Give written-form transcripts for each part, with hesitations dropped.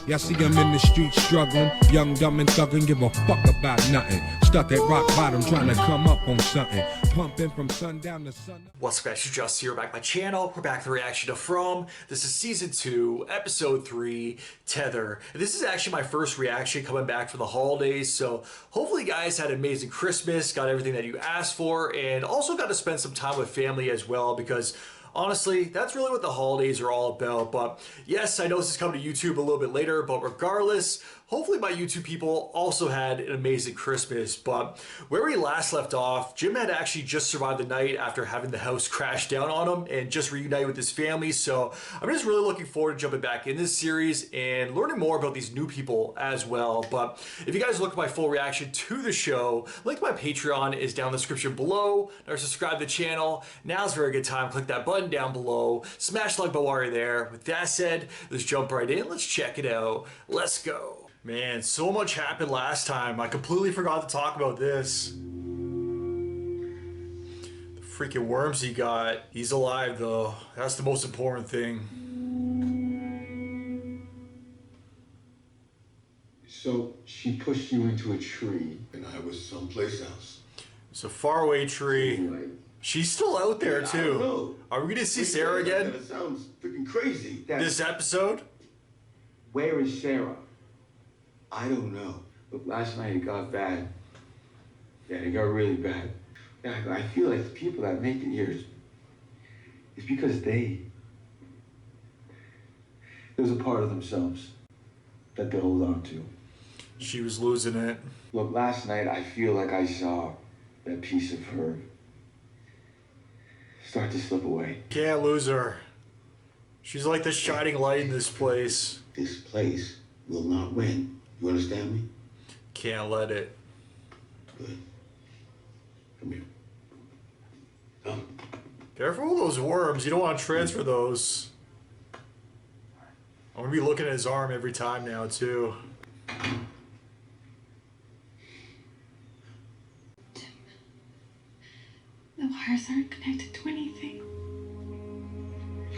Y'all see him in the streets struggling, young, dumb, and thuggin', give a fuck about nothing. Stuck at rock bottom, trying to come up on something. Pumping from sundown to sun. What's up, guys? It's Just here, back on my channel. We're back with the reaction to From. This is season 2, episode 3, Tether. This is actually my first reaction coming back for the holidays, so hopefully you guys had an amazing Christmas, got everything that you asked for, and also got to spend some time with family as well, because honestly, that's really what the holidays are all about. But yes, I know this is coming to YouTube a little bit later, but regardless, hopefully my YouTube people also had an amazing Christmas. But where we last left off, Jim had actually just survived the night after having the house crash down on him and just reunited with his family. So I'm just really looking forward to jumping back in this series and learning more about these new people as well. But if you guys look at my full reaction to the show, link to my Patreon is down in the description below. Or subscribe to the channel. Now's a very good time. Click that button down below. Smash the like button while you're there. With that said, let's jump right in. Let's check it out. Let's go. Man, so much happened last time. I completely forgot to talk about this. The freaking worms he got. He's alive though. That's the most important thing. So she pushed you into a tree, and I was someplace else. It's a faraway tree. She's still out there too. I don't know. Are we gonna see Sarah again? That sounds freaking crazy. This episode? Where is Sarah? I don't know. Look, last night it got bad. Yeah, it got really bad. Yeah, I feel like the people that make it here is because there's a part of themselves that they hold on to. She was losing it. Look, last night I feel like I saw that piece of her start to slip away. Can't lose her. She's like the shining light in this place. This place will not win. You understand me? Can't let it. Good. Come here. Come. Careful with those worms. You don't want to transfer those. I'm gonna be looking at his arm every time now too. The wires aren't connected to anything.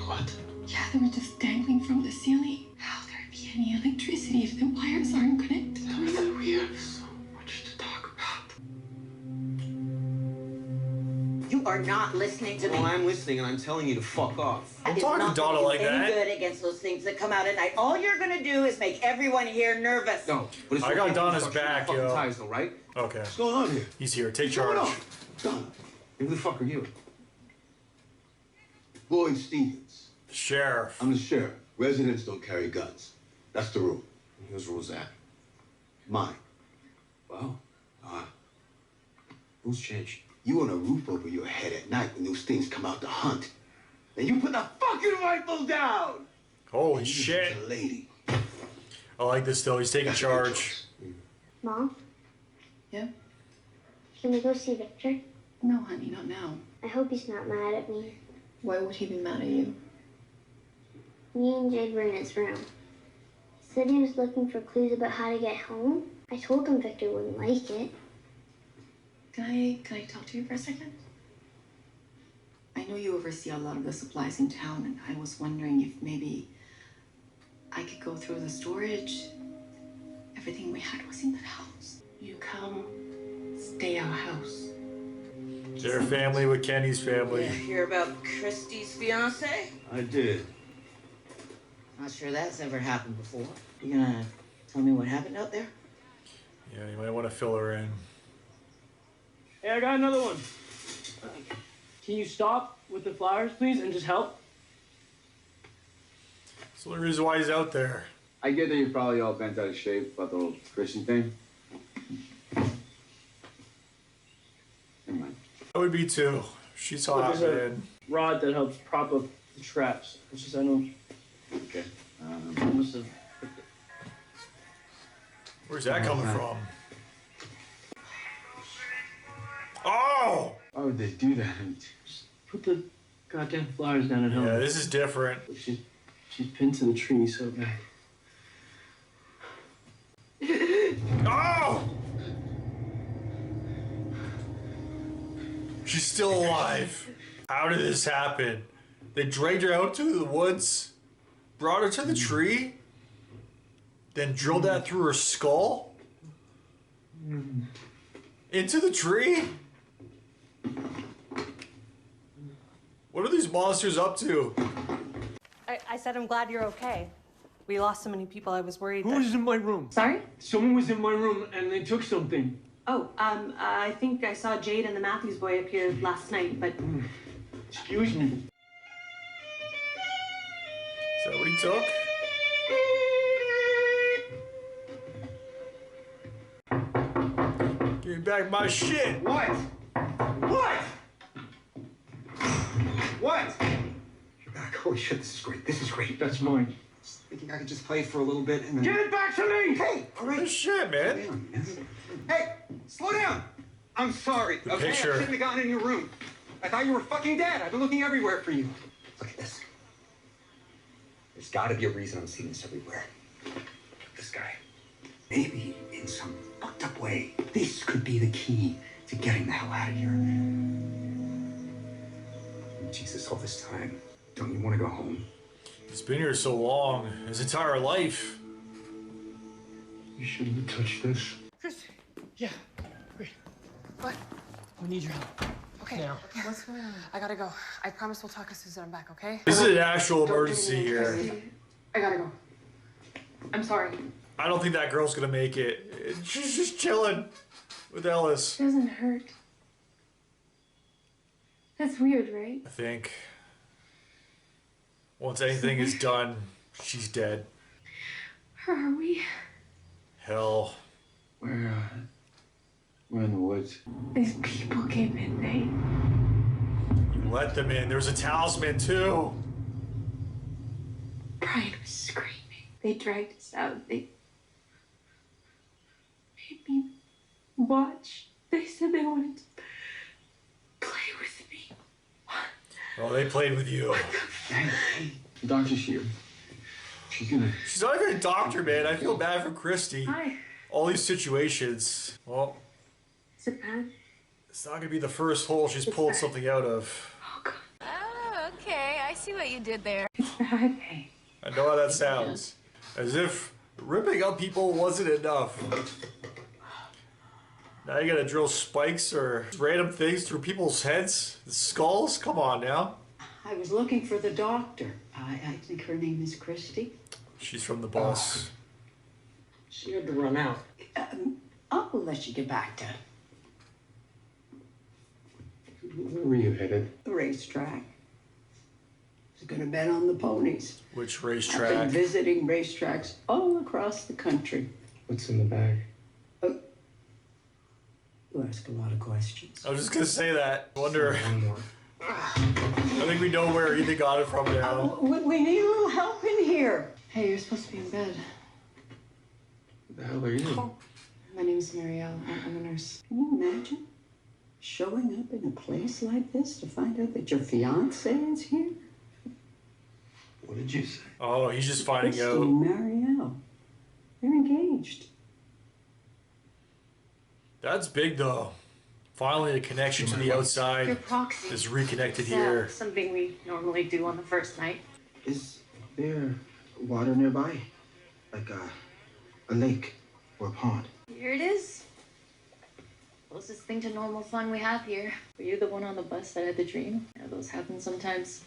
What? Yeah, they were just dangling from the ceiling. How there'd be any electricity if the wires aren't connected to anything? We have so much to talk about. You are not listening to me. Well, I'm listening and I'm telling you to fuck off. Don't talk to Donna like that. Any good against those things that come out at night. All you're gonna do is make everyone here nervous. No, but it's I got okay. Donna's Fuck, back, fucking yo. ties, though, right? Okay. What's going on here? He's here. Take What's going charge. on? Donna. Who the fuck are you? Lloyd Stevens. Sheriff. I'm the sheriff. Residents don't carry guns. That's the rule. Whose rule's that? Mine. Well, who's changed? You want a roof over your head at night when those things come out to hunt. And you put the fucking rifle down! Holy And you shit. was a lady. I like this though. He's taking That's your charge. choice. Mom, Yeah? can we go see Victor? No, honey, not now. I hope he's not mad at me. Why would he be mad at you? Me and Jade were in his room. He said he was looking for clues about how to get home. I told him Victor wouldn't like it. Can I talk to you for a second? I know you oversee a lot of the supplies in town, and I was wondering if maybe I could go through the storage. Everything we had was in that house. You come, stay our house. Their family with Kenny's family. You hear about Christie's fiance? I did. Not sure that's ever happened before. You gonna tell me what happened out there? Yeah, you might want to fill her in. Hey, I got another one. Can you stop with the flowers, please, and just help? That's the only reason why he's out there. I get that you're probably all bent out of shape about the whole Christian thing. Never mind. I would be too. She's Look, hot, there's a man. rod that helps prop up the traps. It's just, I know, Okay. I must have... Where's that coming from? Oh! Why would they do that? Just put the goddamn flowers down and help. Yeah, this is different. She's pinned to the tree, so... Oh! She's still alive. How did this happen? They dragged her out to the woods, brought her to the tree. Then drilled that through her skull? Into the tree? What are these monsters up to? I said I'm glad you're okay. We lost so many people, I was worried Who that... was in my room? Sorry? Someone was in my room and they took something. Oh, I think I saw Jade and the Matthews boy up here last night, but... Excuse me. Is that what he took? Give me back my shit! What? What? What? You're back. Holy shit, this is great. This is great. That's mine. Thinking I could just play for a little bit and then... Give it back to me! Hey, all right. Good shit, man. Damn, man. Hey, slow down. I'm sorry, okay? picture. I shouldn't have gotten in your room. I thought you were fucking dead. I've been looking everywhere for you. Look at this. There's gotta be a reason I'm seeing this everywhere. This guy. Maybe in some fucked up way, this could be the key to getting the hell out of here. Jesus, all this time. Don't you want to go home? He's been here so long, his entire life. You shouldn't have touched this. Chris. Yeah. Great. What? We need your help. Okay. Now. Okay, what's going on? I gotta go. I promise we'll talk as soon as I'm back, okay? This is an actual emergency here. I gotta go. I'm sorry. I don't think that girl's gonna make it. She's just chilling with Ellis. It doesn't hurt. That's weird, right? I think once anything is done, she's dead. Where are we? Hell. We're in the woods. These people came in, You let them in. There's a talisman too. Brian was screaming. They dragged us out. They made me watch. They said they wanted to play with me. Oh, they played with you. Hey, the doctor's here. She's not even a doctor, man. I feel bad for Christy. Hi. All these situations. Well, Is it bad? it's not gonna be the first hole she's pulled something out of. Oh, okay. I see what you did there. It's bad. Hey. I know how that sounds. As if ripping up people wasn't enough. Now you gotta drill spikes or random things through people's heads, skulls. Come on now. I was looking for the doctor. I think her name is Christy. She's from the bus. She had to run out. I'll let you get back to Where were you headed? the racetrack. I was gonna bet on the ponies. Which I've been racetrack? visiting racetracks all across the country. What's in the bag? You ask a lot of questions. I was just gonna say that. I wonder. One more. I think we know where Ethan got it from now. We need a little help in here. Hey, you're supposed to be in bed. Who the hell are you? My name's Marielle. I'm a nurse. Can you imagine showing up in a place like this to find out that your fiance is here? What did you say? Oh, he's just finding Christy out. and Marielle. They're engaged. That's big though. Finally, a connection to the outside Your proxy. is reconnected It's, here. something we normally do on the first night. Is there water nearby? Like a lake or a pond? Here it is. Closest thing to normal fun we have here. Were you the one on the bus that had the dream? Yeah, those happen sometimes.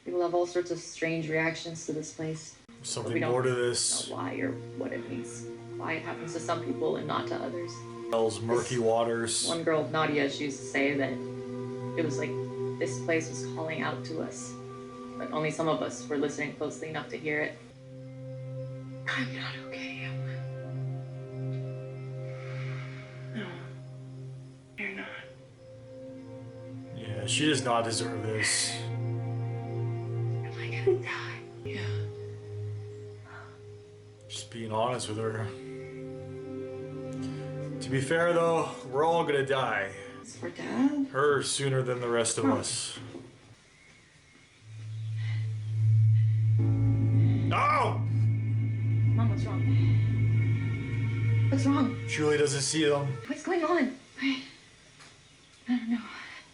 People have all sorts of strange reactions to this place. Something we don't more to this. know why or what it means. Why it happens to some people and not to others. Hell's murky waters. One girl, Nadia, she used to say that it was like this place was calling out to us. But only some of us were listening closely enough to hear it. I'm not okay. No, you're not. Yeah, she does not deserve this. Am I gonna die? Yeah. Just being honest with her. To be fair though, we're all gonna die. It's for Dad. Her sooner than the rest of us. No! Mom, what's wrong? What's wrong? Julie doesn't see them. What's going on? I don't know.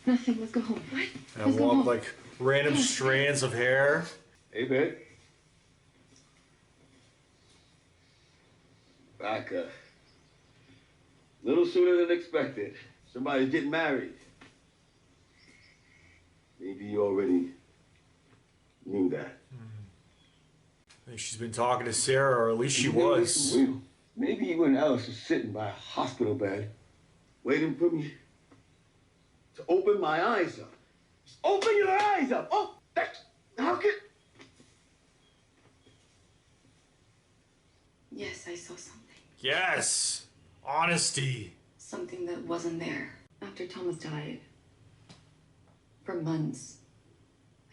Nothing. Let's go home. What? And Let's go walk home. like random strands of hair. Hey, babe. back a little sooner than expected. Somebody's getting married. Maybe you already knew that. I think she's been talking to Sarah, or at least she was. Maybe you and Alice are sitting by a hospital bed, waiting for me to open my eyes up. Just open your eyes up. Oh, that's how could. Yes, I saw something. Yes, honesty. Something that wasn't there. After Thomas died, for months,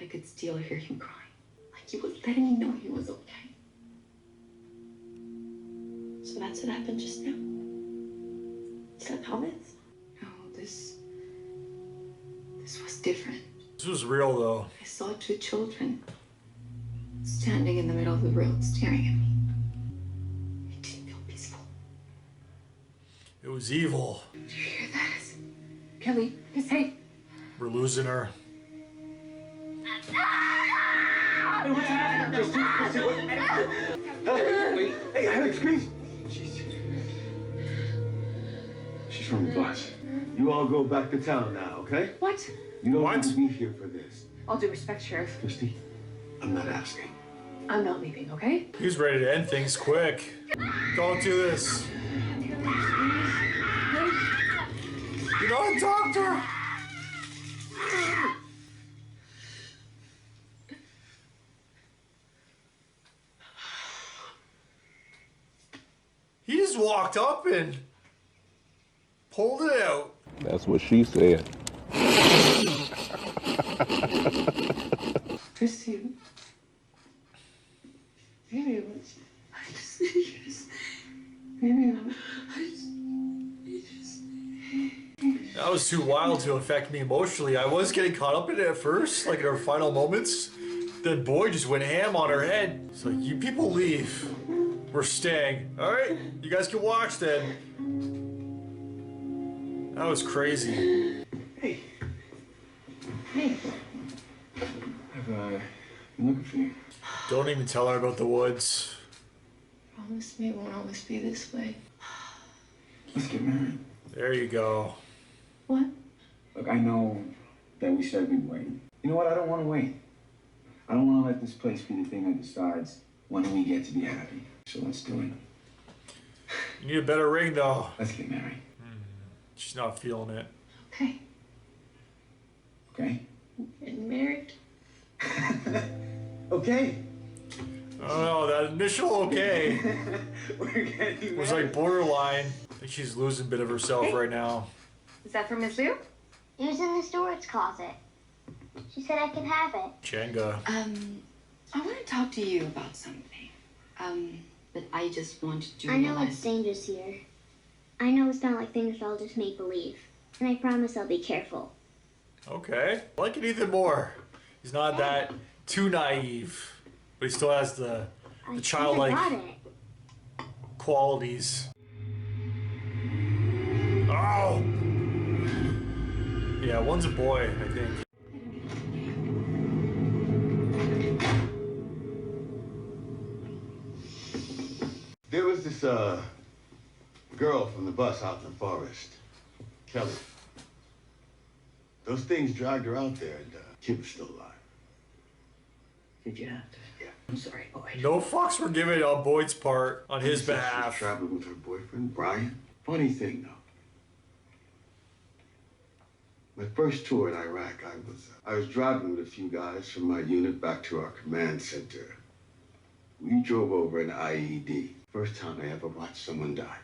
I could still hear him crying. Like he was letting me know he was okay. So that's what happened just now. Is that Thomas? No, this was different. This was real, though. I saw two children standing in the middle of the road staring at me. It didn't feel peaceful. It was evil. Did you hear that? Kelly, it's safe. We're losing her. Hey, Alex, please. She's from the bus. You all go back to town now, okay? What? You don't have to be here for this. All due respect, Sheriff. Christy, I'm not asking. I'm not leaving, okay? He's ready to end things quick. Don't do this. You're not a doctor. He just walked up and pulled it out. That's what she said. Christy, maybe it was. I just maybe That was too wild to affect me emotionally. I was getting caught up in it at first, like in her final moments. Then Boyd just went ham on her head. It's like, you people leave. We're staying. All right, you guys can watch then. That was crazy. Hey. Hey. I've been looking for you. Don't even tell her about the woods. Promise me it won't always be this way. Let's get married. There you go. What? Look, I know that we said we'd wait. You know what? I don't want to wait. I don't want to let this place be the thing that decides when we get to be happy. So let's do it. You need a better ring, though. Let's get married. She's not feeling it. Okay. Okay? Getting married? Okay. Oh, that initial okay We're getting was like borderline. I think she's losing a bit of herself right now. Is that for Miss Liu? It was in the storage closet. She said I could have it. Jenga. I want to talk to you about something. But I just wanted to I know realize... it's dangerous here. I know it's not like things are all just make-believe. And I promise I'll be careful. Okay. I like it even more. He's not that too naive, but he still has the childlike qualities. Oh! Yeah, one's a boy, I think. There was this girl from the bus out in the forest, Kelly. Those things dragged her out there, and she was still alive. Did you have to? Yeah. I'm sorry, Boyd. No fucks were given on Boyd's part on his She was behalf. traveling with her boyfriend, Brian. Funny thing, though. My first tour in Iraq, I was driving with a few guys from my unit back to our command center. We drove over an IED. First time I ever watched someone die.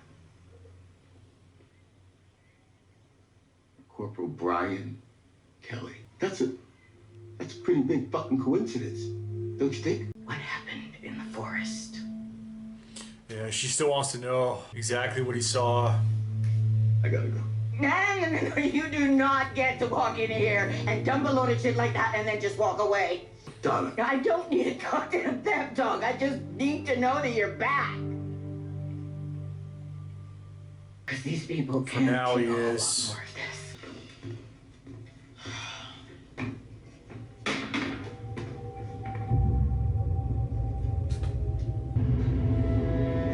Corporal Brian Kelly. That's a pretty big fucking coincidence, don't you think? What happened in the forest? Yeah, she still wants to know exactly what he saw. I gotta go. No, you do not get to walk in here and dump a load of shit like that and then just walk away. Donna. I don't need a goddamn pep talk. I just need to know that you're back. Because these people For can't now, he take a whole lot is. more of this.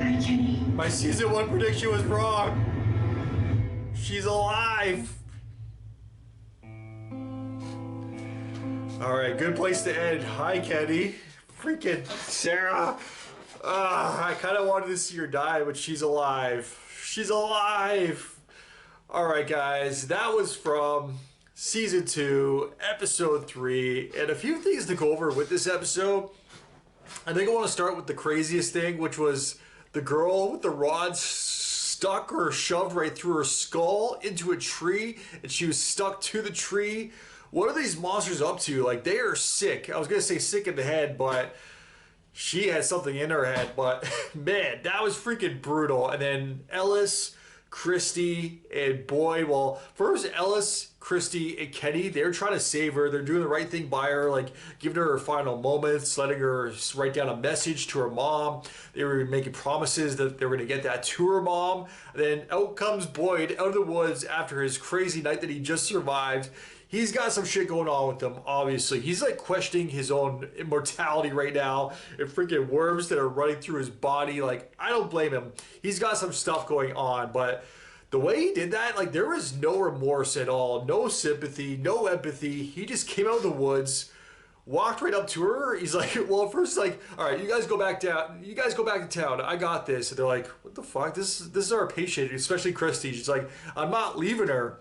I Kenny. My season 1 prediction was wrong. She's alive. Alright, good place to end. Hi, Kenny. Freaking Sarah. I kind of wanted to see her die, but she's alive. She's alive. Alright, guys. That was from Season 2, Episode 3. And a few things to go over with this episode. I think I want to start with the craziest thing, which was the girl with the rod stuck or shoved right through her skull into a tree, and she was stuck to the tree. What are these monsters up to? Like, they are sick. I was going to say sick in the head, but she had something in her head. But, man, that was freaking brutal. And then Ellis, Christy, and Boyd. Well, first Ellis, Christy, and Kenny, they're trying to save her. They're doing the right thing by her, like giving her final moments, letting her write down a message to her mom. They were making promises that they were going to get that to her mom. And then out comes Boyd out of the woods after his crazy night that he just survived. He's got some shit going on with him, obviously. He's like questioning his own immortality right now. And freaking worms that are running through his body. Like, I don't blame him. He's got some stuff going on, but the way he did that, like, there was no remorse at all, no sympathy, no empathy. He just came out of the woods, walked right up to her. He's like, well, first, like, all right, you guys go back down. You guys go back to town. I got this. And they're like, what the fuck? This is our patient, especially Christy. She's like, I'm not leaving her.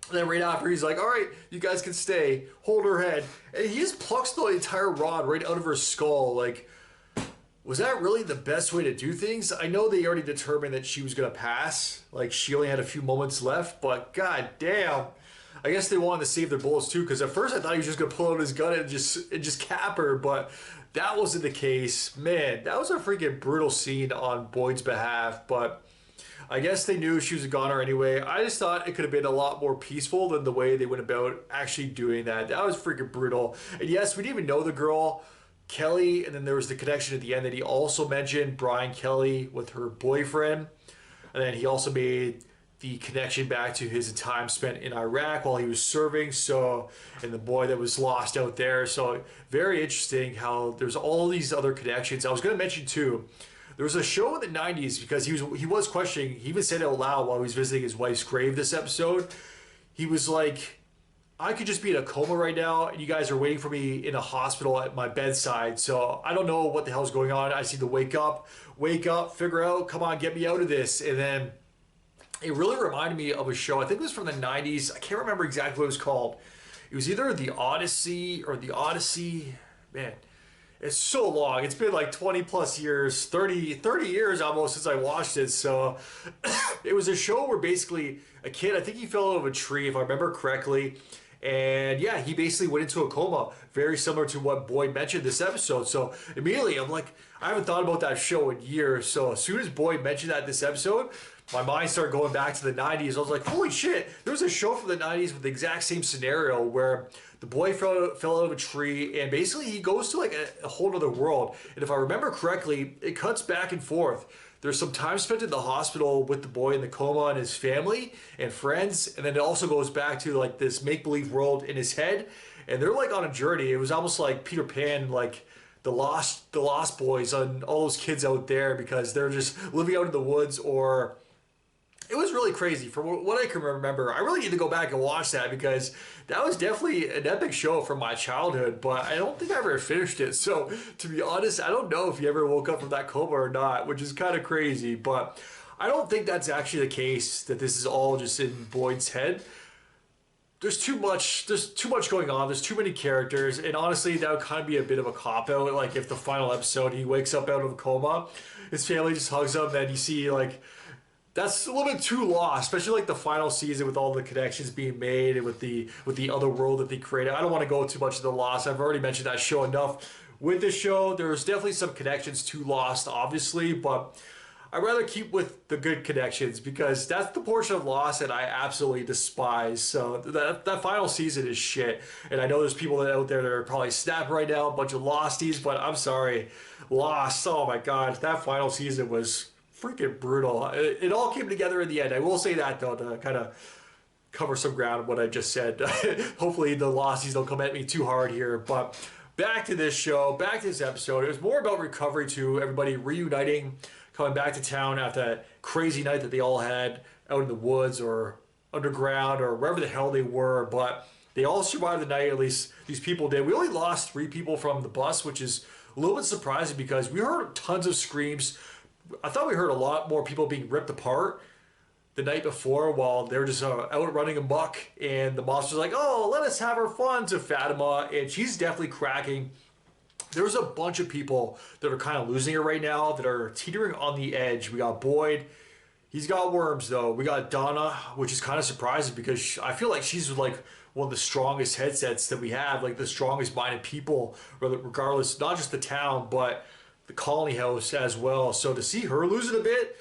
And then right after, he's like, all right, you guys can stay. Hold her head. And he just plucks the entire rod right out of her skull. Like, was that really the best way to do things? I know they already determined that she was going to pass. Like, she only had a few moments left. But, god damn. I guess they wanted to save their bullets, too. Because at first, I thought he was just going to pull out his gun and just cap her. But that wasn't the case. Man, that was a freaking brutal scene on Boyd's behalf. But I guess they knew she was a goner anyway. I just thought it could have been a lot more peaceful than the way they went about actually doing that. That was freaking brutal. And yes, we didn't even know the girl, Kelly, and then there was the connection at the end that he also mentioned, Brian Kelly with her boyfriend. And then he also made the connection back to his time spent in Iraq while he was serving. So, and the boy that was lost out there. So very interesting how there's all these other connections. I was going to mention too, there was a show in the 90s because he was questioning, he even said it out loud while he was visiting his wife's grave this episode. He was like, I could just be in a coma right now and you guys are waiting for me in a hospital at my bedside. So I don't know what the hell's going on. I just need to wake up, figure out, come on, get me out of this. And then it really reminded me of a show, I think it was from the 90s. I can't remember exactly what it was called. It was either The Odyssey or The Odyssey. Man, it's so long. It's been like 20 plus years, 30 years almost since I watched it. So it was a show where basically a kid, I think he fell out of a tree, if I remember correctly. And yeah, he basically went into a coma, very similar to what Boyd mentioned this episode. So immediately I'm like, I haven't thought about that show in years. So as soon as Boyd mentioned that this episode, my mind started going back to the 90s. I was like, holy shit, there was a show from the 90s with the exact same scenario where the boy fell out of a tree and basically he goes to like a whole other world. And if I remember correctly, it cuts back and forth. There's some time spent in the hospital with the boy in the coma and his family and friends. And then it also goes back to like this make-believe world in his head. And they're like on a journey. It was almost like Peter Pan, like the Lost Boys and all those kids out there because they're just living out in the woods or... It was really crazy. From what I can remember, I really need to go back and watch that because that was definitely an epic show from my childhood, but I don't think I ever finished it. So, to be honest, I don't know if he ever woke up from that coma or not, which is kind of crazy, but I don't think that's actually the case, that this is all just in Boyd's head. There's too much going on. There's too many characters, and honestly, that would kind of be a bit of a cop-out. Like, if the final episode, he wakes up out of a coma, his family just hugs him, then you see, like... That's a little bit too lost, especially like the final season with all the connections being made and with the other world that they created. I don't want to go too much of the Lost. I've already mentioned that show enough. With this show, there's definitely some connections to Lost, obviously, but I'd rather keep with the good connections because that's the portion of Lost that I absolutely despise. So that final season is shit. And I know there's people out there that are probably snapping right now, a bunch of Losties, but I'm sorry. Lost, oh my god, that final season was... freaking brutal. It all came together in the end. I will say that though, to kind of cover some ground of what I just said. Hopefully the Losties don't come at me too hard here. But back to this show, back to this episode. It was more about recovery too, everybody reuniting, coming back to town after that crazy night that they all had out in the woods or underground or wherever the hell they were. But they all survived the night, at least these people did. We only lost 3 people from the bus, which is a little bit surprising because we heard tons of screams. I thought we heard a lot more people being ripped apart the night before while they were just out running amok, and the monster's like, oh, let us have our fun to Fatima, and she's definitely cracking. There's a bunch of people that are kind of losing it right now, that are teetering on the edge. We got Boyd. He's got worms, though. We got Donna, which is kind of surprising because I feel like she's like one of the strongest headsets that we have, like the strongest minded people, regardless, not just the town, but the colony house as well. So to see her lose it a bit,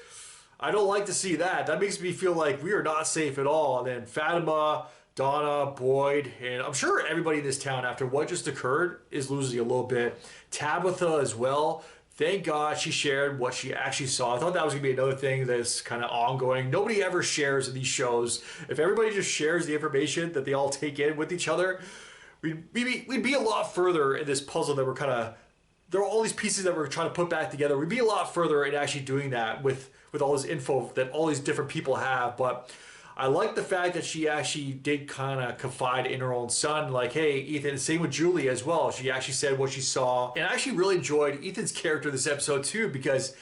I don't like to see that. That makes me feel like we are not safe at all. And then Fatima, Donna, Boyd, and I'm sure everybody in this town after what just occurred is losing a little bit. Tabitha as well. Thank God she shared what she actually saw. I thought that was going to be another thing that's kind of ongoing. Nobody ever shares in these shows. If everybody just shares the information that they all take in with each other, we'd be a lot further in this puzzle that we're kind of... There are all these pieces that we're trying to put back together. We'd be a lot further in actually doing that with all this info that all these different people have. But I like the fact that she actually did kind of confide in her own son, like, hey, Ethan, same with Julie as well. She actually said what she saw. And I actually really enjoyed Ethan's character this episode too, because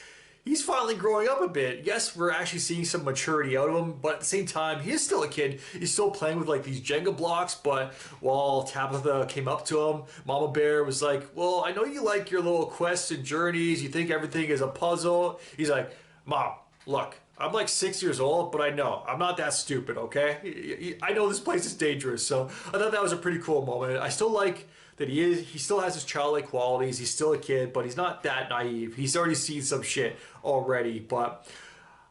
he's finally growing up a bit. Yes, we're actually seeing some maturity out of him, but at the same time, he is still a kid. He's still playing with like these Jenga blocks, but while Tabitha came up to him, Mama Bear was like, well, I know you like your little quests and journeys. You think everything is a puzzle. He's like, Mom, look, I'm like 6 years old, but I know I'm not that stupid, okay? I know this place is dangerous, so I thought that was a pretty cool moment. I still like that he still has his childlike qualities. He's still a kid, but he's not that naive. He's already seen some shit already, but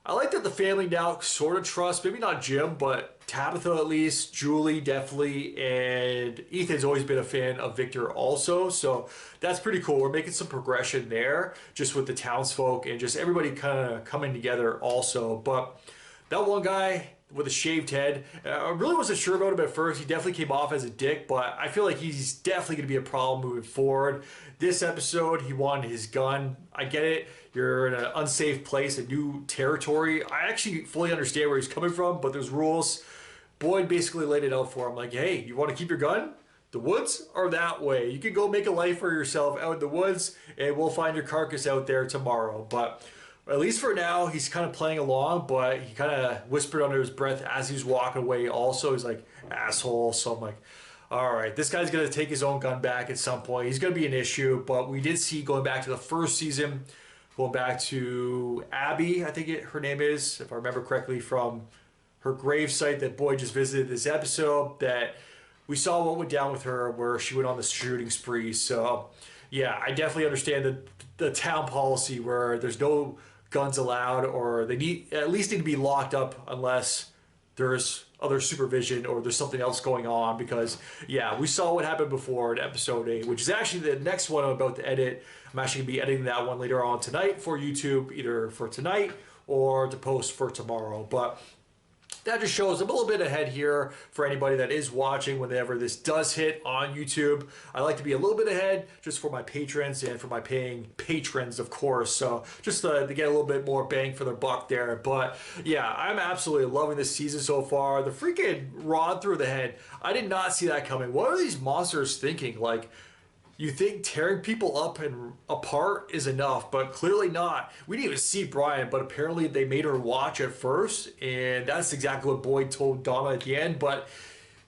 I like that the family now sort of trusts, maybe not Jim, but Tabitha at least, Julie definitely, and Ethan's always been a fan of Victor also, so that's pretty cool. We're making some progression there, just with the townsfolk and just everybody kind of coming together also. But that one guy with a shaved head, I really wasn't sure about him at first. He definitely came off as a dick, but I feel like he's definitely going to be a problem moving forward. This episode, he wanted his gun. I get it. You're in an unsafe place, a new territory. I actually fully understand where he's coming from, but there's rules. Boyd basically laid it out for him, like, hey, you want to keep your gun? The woods are that way. You can go make a life for yourself out in the woods, and we'll find your carcass out there tomorrow. But at least for now, he's kind of playing along, but he kind of whispered under his breath as he was walking away also. He's like, asshole. So I'm like, all right, this guy's going to take his own gun back at some point. He's going to be an issue, but we did see going back to the first season, going back to Abby, I think her name is, if I remember correctly, from her grave site that Boyd just visited this episode, that we saw what went down with her where she went on the shooting spree. So yeah, I definitely understand the town policy where there's no guns allowed, or they at least need to be locked up unless there's other supervision or there's something else going on. Because yeah, we saw what happened before in episode 8, which is actually the next one I'm about to edit. I'm actually gonna be editing that one later on tonight for YouTube, either for tonight or to post for tomorrow. But that just shows I'm a little bit ahead here for anybody that is watching whenever this does hit on YouTube. I like to be a little bit ahead just for my patrons and for my paying patrons, of course. So just to get a little bit more bang for their buck there. But yeah, I'm absolutely loving this season so far. The freaking rod through the head. I did not see that coming. What are these monsters thinking? Like, you think tearing people up and apart is enough, but clearly not. We didn't even see Brian, but apparently they made her watch at first, and that's exactly what Boyd told Donna at the end, but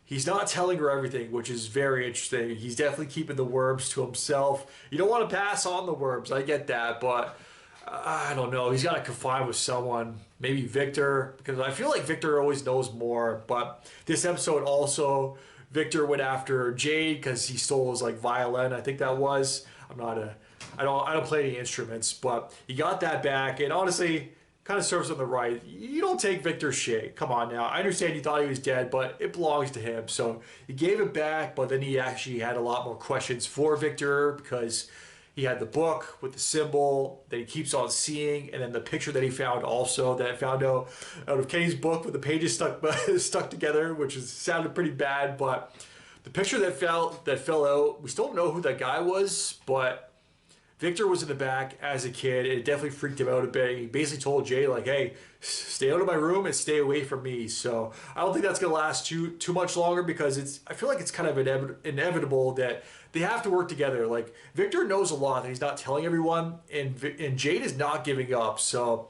he's not telling her everything, which is very interesting. He's definitely keeping the worms to himself. You don't want to pass on the worms, I get that, but I don't know. He's got to confide with someone, maybe Victor, because I feel like Victor always knows more, but this episode also... Victor went after Jade because he stole his like violin, I think that was. I don't play any instruments, but he got that back, and honestly, kind of serves him the right. You don't take Victor's shit. Come on now. I understand you thought he was dead, but it belongs to him. So he gave it back, but then he actually had a lot more questions for Victor because he had the book with the symbol that he keeps on seeing, and then the picture that he found also that found out of Kenny's book with the pages stuck together, which sounded pretty bad. But the picture that fell out, we still don't know who that guy was, but Victor was in the back as a kid. It definitely freaked him out a bit. He basically told Jay, like, hey, stay out of my room and stay away from me. So I don't think that's going to last too much longer, because I feel like it's kind of inevitable that they have to work together. Like, Victor knows a lot that he's not telling everyone, and Jade is not giving up. So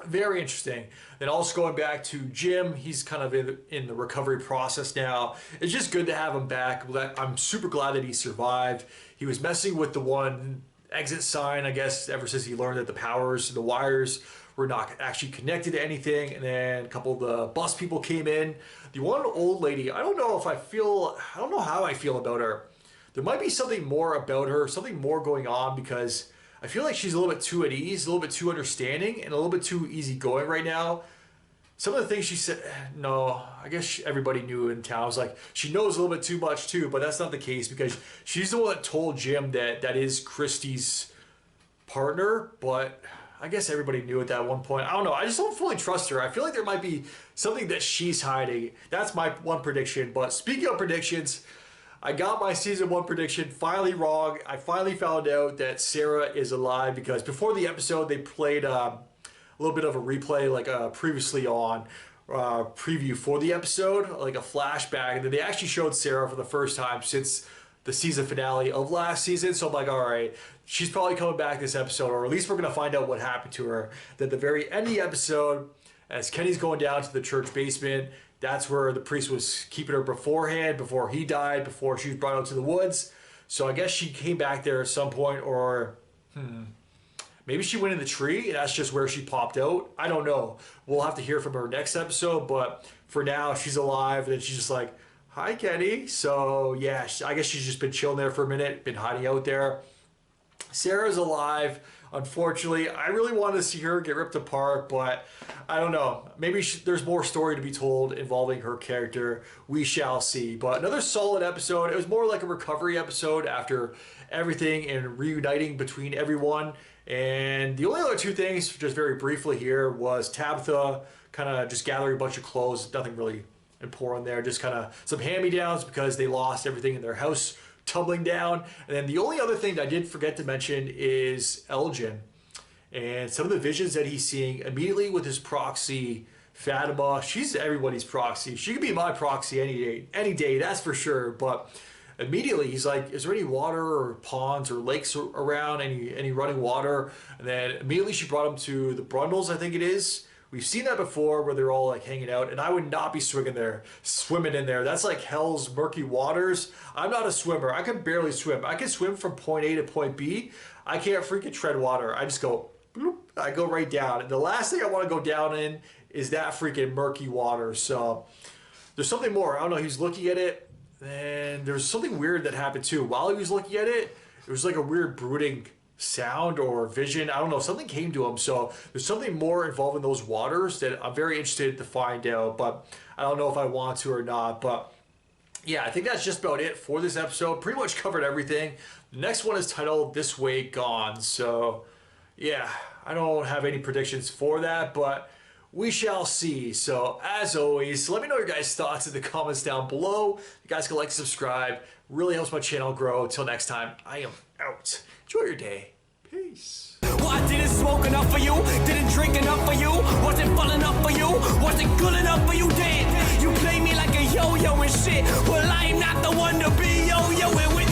very interesting. Then also going back to Jim, he's kind of in the recovery process now. It's just good to have him back. I'm super glad that he survived. He was messing with the one exit sign, I guess, ever since he learned that the wires were not actually connected to anything. And then a couple of the bus people came in. The one old lady, I don't know how I feel about her. There might be something more about her, something more going on, because I feel like she's a little bit too at ease, a little bit too understanding, and a little bit too easygoing right now. Some of the things she said, no, I guess everybody knew in town. I was like, she knows a little bit too much too, but that's not the case, because she's the one that told Jim that is Christie's partner, but I guess everybody knew at that one point. I don't know. I just don't fully trust her. I feel like there might be something that she's hiding. That's my one prediction. But speaking of predictions, I got my season 1 prediction finally wrong. I finally found out that Sarah is alive, because before the episode they played a little bit of a replay, like a previously on preview for the episode, like a flashback, and then they actually showed Sarah for the first time since the season finale of last season. So I'm like, all right, she's probably coming back this episode, or at least we're going to find out what happened to her. Then at the very end of the episode, as Kenny's going down to the church basement, that's where the priest was keeping her beforehand, before he died, before she was brought out to the woods. So I guess she came back there at some point, or maybe she went in the tree and that's just where she popped out. I don't know. We'll have to hear from her next episode, but for now, she's alive, and then she's just like, hi, Kenny. So yeah, I guess she's just been chilling there for a minute, been hiding out there. Sarah's alive. Unfortunately, I really wanted to see her get ripped apart, but I don't know. Maybe there's more story to be told involving her character. We shall see. But another solid episode. It was more like a recovery episode after everything and reuniting between everyone. And the only other two things, just very briefly here, was Tabitha kind of just gathering a bunch of clothes. Nothing really important there. Just kind of some hand-me-downs because they lost everything in their house tumbling down. And then the only other thing that I did forget to mention is Elgin and some of the visions that he's seeing immediately with his proxy, Fatima. She's everybody's proxy. She could be my proxy any day, that's for sure. But immediately he's like, is there any water or ponds or lakes around, any running water? And then immediately she brought him to the Brundles, I think it is. We've seen that before where they're all like hanging out, and I would not be swimming in there. That's like hell's murky waters. I'm not a swimmer. I can barely swim. I can swim from point A to point B. I can't freaking tread water. I just go, bloop, I go right down. And the last thing I want to go down in is that freaking murky water. So there's something more. I don't know. He was looking at it, and there's something weird that happened too. While he was looking at it, it was like a weird brooding sound or vision. I don't know, something came to him. So there's something more involved in those waters that I'm very interested to find out, but I don't know if I want to or not. But yeah, I think that's just about it for this episode. Pretty much covered everything. The next one is titled This Way Gone. So yeah, I don't have any predictions for that, but we shall see. So as always, let me know your guys' thoughts in the comments down below. You guys can like, subscribe. Really helps my channel grow. Until next time, I am out. Enjoy your day. Peace. Why didn't smoke enough for you? Didn't drink enough for you? Wasn't fun enough for you? Wasn't good enough for you? Then you play me like a yo-yo and shit. Well, I'm not the one to be yo-yoing with